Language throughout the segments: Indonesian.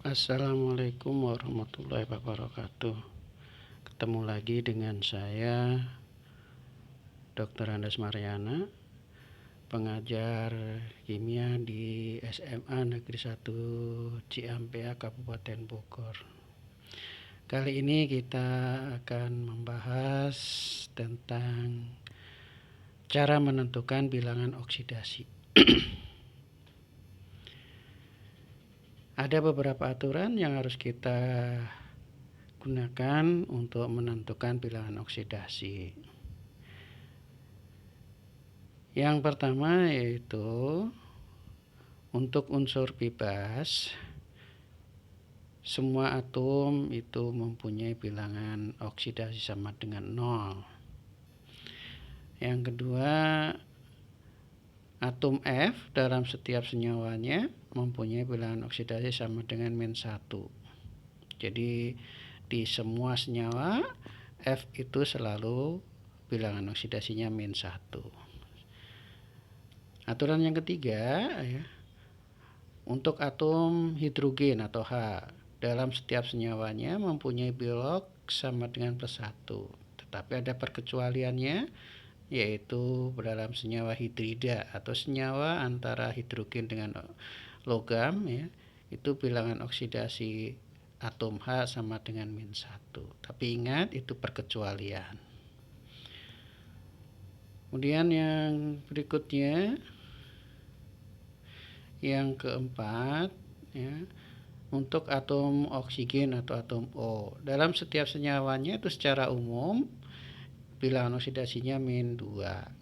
Assalamualaikum warahmatullahi wabarakatuh. Ketemu lagi dengan saya, Dr. Andes Mariana, pengajar kimia di SMA Negeri 1 Ciampea, Kabupaten Bogor. Kali ini kita akan membahas tentang cara menentukan bilangan oksidasi. Ada beberapa aturan yang harus kita gunakan untuk menentukan bilangan oksidasi. Yang pertama yaitu untuk unsur bebas, semua atom itu mempunyai bilangan oksidasi sama dengan 0. Yang kedua, atom F dalam setiap senyawanya mempunyai bilangan oksidasi sama dengan -1. Jadi di semua senyawa F itu selalu bilangan oksidasinya -1. Aturan yang ketiga, untuk atom hidrogen atau H dalam setiap senyawanya mempunyai bilog sama dengan +1. Tetapi ada perkecualiannya, yaitu dalam senyawa hidrida atau senyawa antara hidrogen dengan logam, itu bilangan oksidasi atom H sama dengan -1. Tapi ingat, itu perkecualian. Kemudian yang berikutnya, yang keempat, untuk atom oksigen atau atom O. Dalam setiap senyawanya itu secara umum bilangan oksidasinya -2.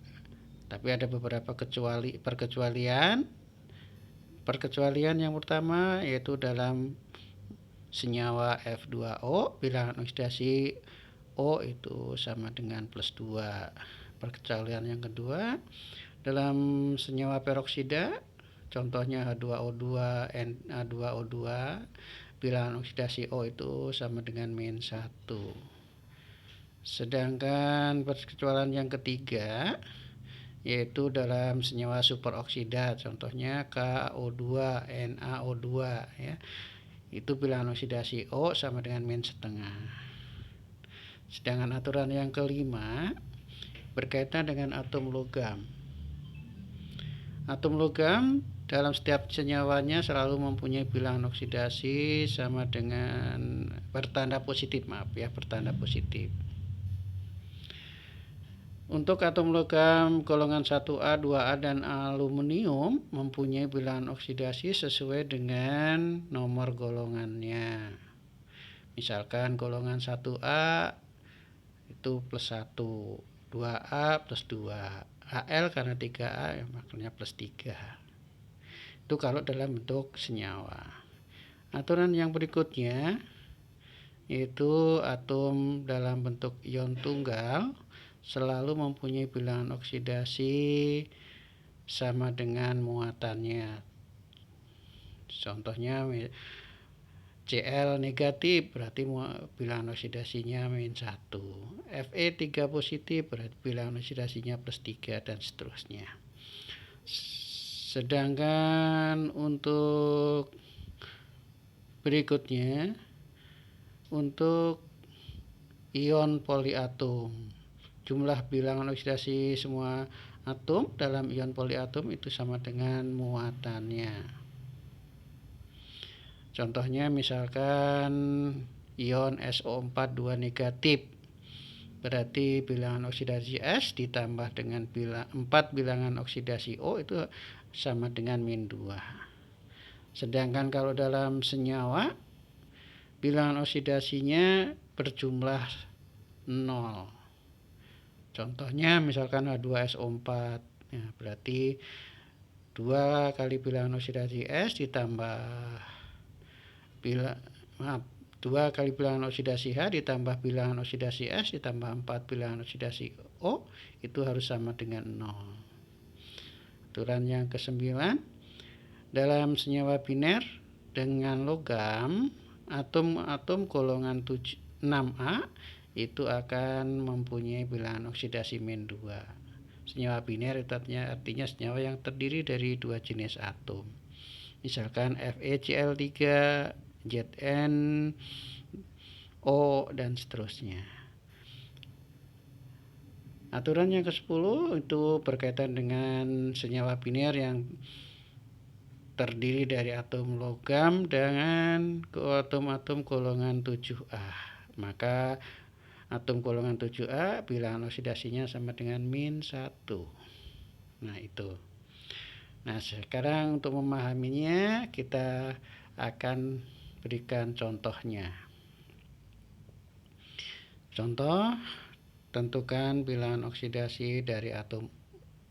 Tapi ada beberapa perkecualian. Perkecualian yang pertama yaitu dalam senyawa F2O, bilangan oksidasi O itu sama dengan +2. Perkecualian yang kedua, dalam senyawa peroksida, contohnya H2O2, Na2O2, bilangan oksidasi O itu sama dengan -1. Sedangkan perkecualian yang ketiga yaitu dalam senyawa superoksida, contohnya KO2, NaO2, itu bilangan oksidasi O sama dengan -1. Sedangkan aturan yang kelima berkaitan dengan atom logam. Atom logam dalam setiap senyawanya selalu mempunyai bilangan oksidasi sama dengan bertanda positif. Untuk atom logam golongan 1A, 2A, dan aluminium mempunyai bilangan oksidasi sesuai dengan nomor golongannya. Misalkan golongan 1A itu +1, 2A +2, Al karena 3A maknanya +3. Itu kalau dalam bentuk senyawa. Aturan yang berikutnya yaitu atom dalam bentuk ion tunggal selalu mempunyai bilangan oksidasi sama dengan muatannya. Contohnya Cl negatif berarti bilangan oksidasinya -1. Fe3 positif berarti bilangan oksidasinya +3 dan seterusnya. Sedangkan untuk berikutnya, untuk ion poliatom, jumlah bilangan oksidasi semua atom dalam ion poliatom itu sama dengan muatannya. Contohnya misalkan ion SO4 2 negatif, berarti bilangan oksidasi S ditambah dengan 4 bilangan oksidasi O itu sama dengan -2. Sedangkan kalau dalam senyawa, bilangan oksidasinya berjumlah 0. Contohnya misalkan H2SO4, berarti 2 kali bilangan oksidasi S ditambah 2 kali bilangan oksidasi H ditambah bilangan oksidasi S ditambah 4 bilangan oksidasi O itu harus sama dengan 0. Aturan yang ke-9, dalam senyawa biner dengan logam, atom-atom golongan 6A itu akan mempunyai bilangan oksidasi -2. Senyawa biner itu artinya senyawa yang terdiri dari 2 jenis atom. Misalkan FeCl3 Zn, O, dan seterusnya. Aturan yang ke-10 itu berkaitan dengan senyawa biner yang terdiri dari atom logam dengan atom-atom golongan 7A. Maka atom golongan 7A bilangan oksidasinya sama dengan -1. Nah, itu. Nah, sekarang untuk memahaminya kita akan berikan contohnya. Contoh, tentukan bilangan oksidasi dari atom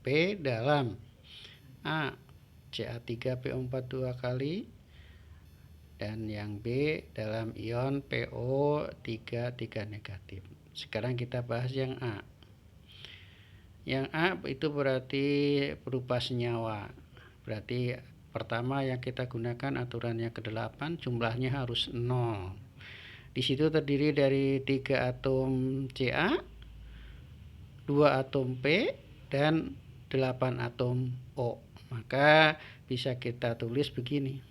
P dalam A. Ca3PO4 2 kali, dan yang B dalam ion PO3 negatif. Sekarang kita bahas yang A. Yang A itu berarti berupa senyawa. Berarti pertama yang kita gunakan aturan yang ke-8, jumlahnya harus 0. Di situ terdiri dari 3 atom Ca, 2 atom P, dan 8 atom O. Maka bisa kita tulis begini.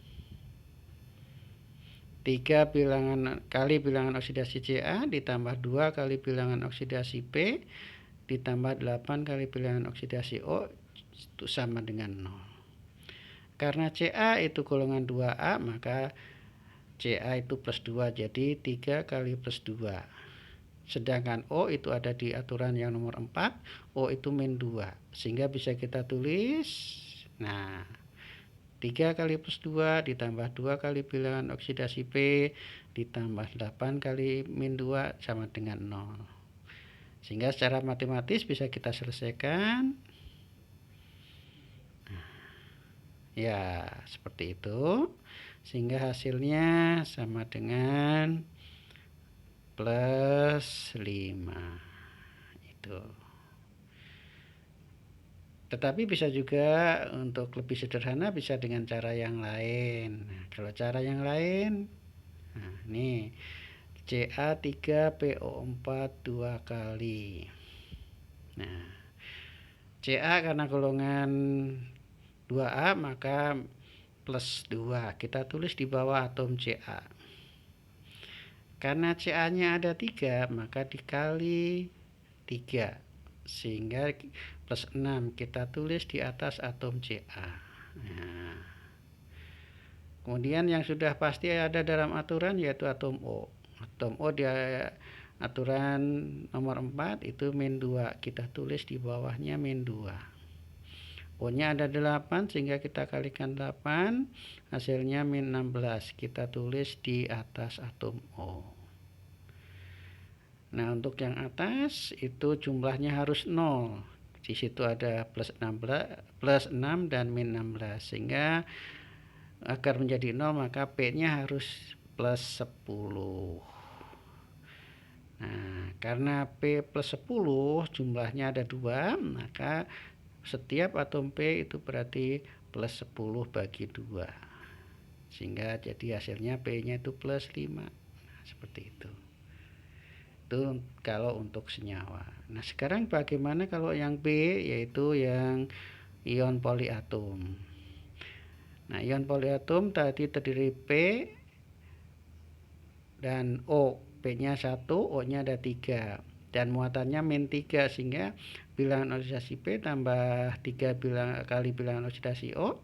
3 kali bilangan oksidasi Ca ditambah 2 kali bilangan oksidasi P ditambah 8 kali bilangan oksidasi O itu sama dengan 0. Karena Ca itu golongan 2A, maka Ca itu plus 2, jadi 3 kali plus 2. Sedangkan O itu ada di aturan yang nomor 4, O itu -2. Sehingga bisa kita tulis, nah, 3 kali plus 2 ditambah 2 kali bilangan oksidasi P ditambah 8 kali -2 sama dengan 0. Sehingga secara matematis bisa kita selesaikan. Ya, seperti itu. Sehingga hasilnya sama dengan plus 5. Itu. Tetapi bisa juga untuk lebih sederhana bisa dengan cara yang lain. Nah, kalau cara yang lain, nah ini Ca3PO4 2 kali. Nah, Ca karena golongan 2A maka plus 2. Kita tulis di bawah atom Ca. Karena Ca-nya ada 3, maka dikali 3. Sehingga plus 6 kita tulis di atas atom Ca. Nah, kemudian yang sudah pasti ada dalam aturan yaitu atom O. Atom O di aturan nomor 4 itu -2. Kita tulis di bawahnya -2. O-nya ada 8 sehingga kita kalikan 8, hasilnya -16. Kita tulis di atas atom O. Nah, untuk yang atas itu jumlahnya harus 0. Di situ ada plus 6 dan -16. Sehingga agar menjadi 0 maka P-nya harus plus 10. Nah, karena P plus 10 jumlahnya ada 2, maka setiap atom P itu berarti plus 10 bagi 2. Sehingga jadi hasilnya P-nya itu plus 5. Nah, seperti itu. Itu kalau untuk senyawa. Nah, sekarang bagaimana kalau yang B, yaitu yang ion poliatom. Nah, ion poliatom tadi terdiri P dan O. P-nya 1, O-nya ada 3. Dan muatannya -3, sehingga bilangan oksidasi P tambah 3 kali bilangan oksidasi O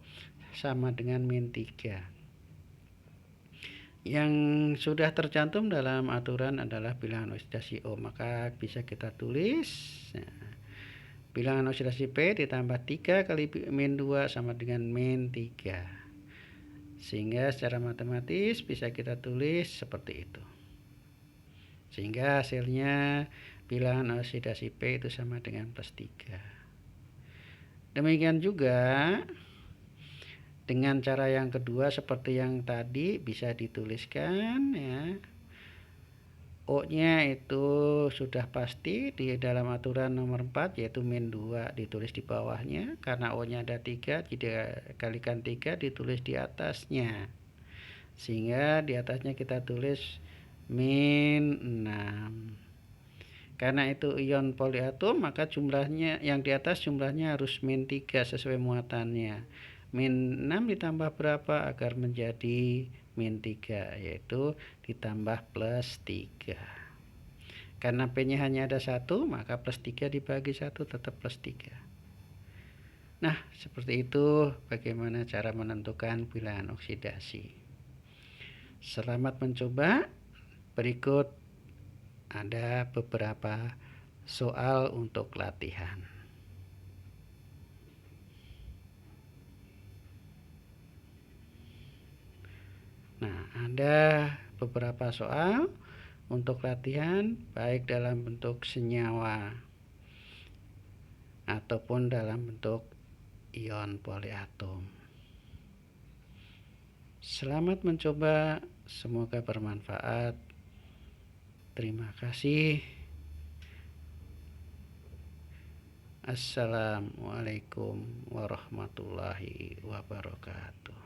sama dengan -3. Yang sudah tercantum dalam aturan adalah bilangan oksidasi O, maka bisa kita tulis. Nah, bilangan oksidasi P ditambah 3 kali -2 sama dengan -3. Sehingga secara matematis bisa kita tulis seperti itu. Sehingga hasilnya bilangan oksidasi P itu sama dengan plus 3. Demikian juga dengan cara yang kedua seperti yang tadi bisa dituliskan ya. O-nya itu sudah pasti di dalam aturan nomor 4 yaitu -2 ditulis di bawahnya. Karena O-nya ada 3, jadi kalikan 3 ditulis di atasnya. Sehingga di atasnya kita tulis -6. Karena itu ion poliatom maka jumlahnya yang di atas jumlahnya harus -3 sesuai muatannya. -6 ditambah berapa agar menjadi min 3, yaitu ditambah plus 3. Karena P-nya hanya ada 1, maka plus 3 dibagi 1 tetap plus 3. Nah, seperti itu bagaimana cara menentukan bilangan oksidasi. Selamat mencoba. Berikut ada beberapa soal untuk latihan. Nah, ada beberapa soal untuk latihan baik dalam bentuk senyawa ataupun dalam bentuk ion poliatom. Selamat mencoba, semoga bermanfaat. Terima kasih. Assalamualaikum warahmatullahi wabarakatuh.